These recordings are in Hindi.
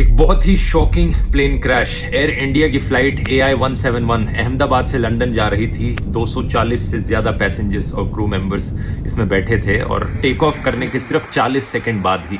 एक बहुत ही shocking plane crash. Air India की फ्लाइट AI-171 अहमदाबाद से लंदन जा रही थी। 240 से ज्यादा पैसेंजर्स और क्रू मेंबर्स इसमें बैठे थे और टेक ऑफ करने के सिर्फ 40 सेकंड बाद ही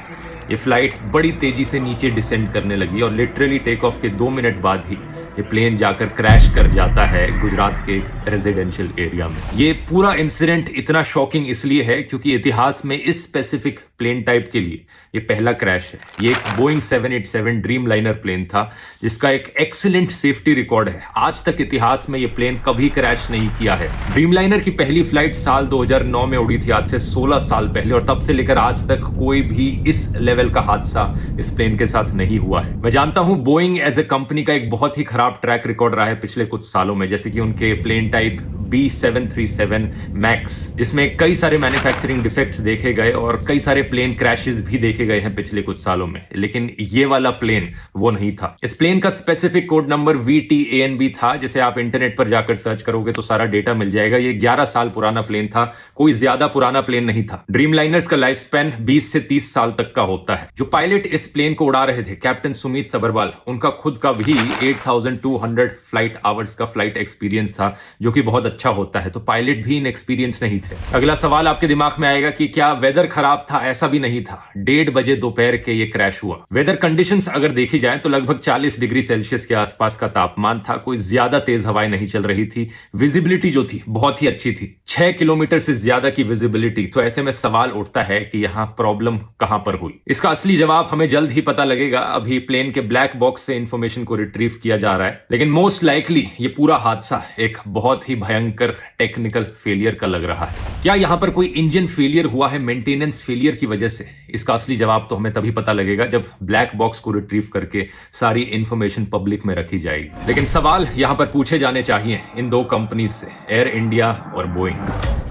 ये फ्लाइट बड़ी तेजी से नीचे डिसेंड करने लगी और लिटरली टेक ऑफ के 2 मिनट बाद ही ये प्लेन जाकर क्रैश कर जाता है गुजरात के एक रेजिडेंशियल एरिया में। ये पूरा इंसिडेंट इतना शॉकिंग इसलिए है क्योंकि इतिहास में इस स्पेसिफिक प्लेन टाइप के लिए ये पहला क्रैश है। ये एक बोइंग 787 ड्रीम लाइनर प्लेन था जिसका एक एक्सीलेंट सेफ्टी रिकॉर्ड है। आज तक इतिहास में ये प्लेन कभी क्रैश नहीं किया है। ड्रीम लाइनर की पहली फ्लाइट साल 2009 में उड़ी थी, आज से 16 साल पहले, और तब से लेकर आज तक कोई भी इस लेवल का हादसा इस प्लेन के साथ नहीं हुआ है। मैं जानता हूं बोइंग एज ए कंपनी का एक बहुत ही खराब ट्रैक रिकॉर्ड रहा है पिछले कुछ सालों में, जैसे कि उनके प्लेन टाइप B737 मैक्स जिसमें कई सारे मैन्युफैक्चरिंग डिफेक्ट्स देखे गए और कई सारे प्लेन क्रैशेस भी देखे गए हैं पिछले कुछ सालों में, लेकिन ये वाला प्लेन वो नहीं था। इस प्लेन का स्पेसिफिक कोड नंबर VTANB था, जिसे आप इंटरनेट पर जाकर सर्च करोगे तो सारा डेटा मिल जाएगा। ये 11 साल पुराना प्लेन था, कोई ज्यादा पुराना प्लेन नहीं था। ड्रीम लाइनर्स का लाइफ स्पैन 20 से 30 साल तक का होता है। जो पायलट इस प्लेन को उड़ा रहे थे, कैप्टन सुमित सबरवाल, उनका खुद का भी 8200 फ्लाइट आवर्स का फ्लाइट एक्सपीरियंस था, जो कि बहुत अच्छा होता है। तो पायलट भी इनएक्सपीरियंस नहीं थे। अगला सवाल आपके दिमाग में आएगा कि क्या वेदर खराब था? ऐसा भी नहीं था। 1:30 बजे दोपहर के ये क्रैश हुआ। वेदर कंडीशंस अगर देखी जाए तो लगभग 40 डिग्री सेल्सियस के आसपास का तापमान था। कोई ज्यादा तेज हवाएं नहीं चल रही थी। विजिबिलिटी जो थी बहुत ही अच्छी थी, 6 किलोमीटर से ज्यादा की विजिबिलिटी। तो ऐसे में सवाल उठता है कि यहां प्रॉब्लम कहां पर हुई। इसका असली जवाब हमें जल्द ही पता लगेगा। अभी प्लेन के ब्लैक बॉक्स से इंफॉर्मेशन को रिट्रीव किया जा रहा है, लेकिन मोस्ट लाइकली ये पूरा हादसा एक बहुत ही भयंकर टेक्निकल फेलियर का लग रहा है। क्या यहां पर कोई इंजन फेलियर हुआ है मेंटेनेंस फेलियर की वजह से? इसका असली जवाब तो हमें तभी पता लगेगा जब ब्लैक बॉक्स को रिट्रीव करके सारी इंफॉर्मेशन पब्लिक में रखी जाएगी। लेकिन सवाल यहां पर पूछे जाने चाहिए इन दो कंपनीज से, एयर इंडिया और बोइंग।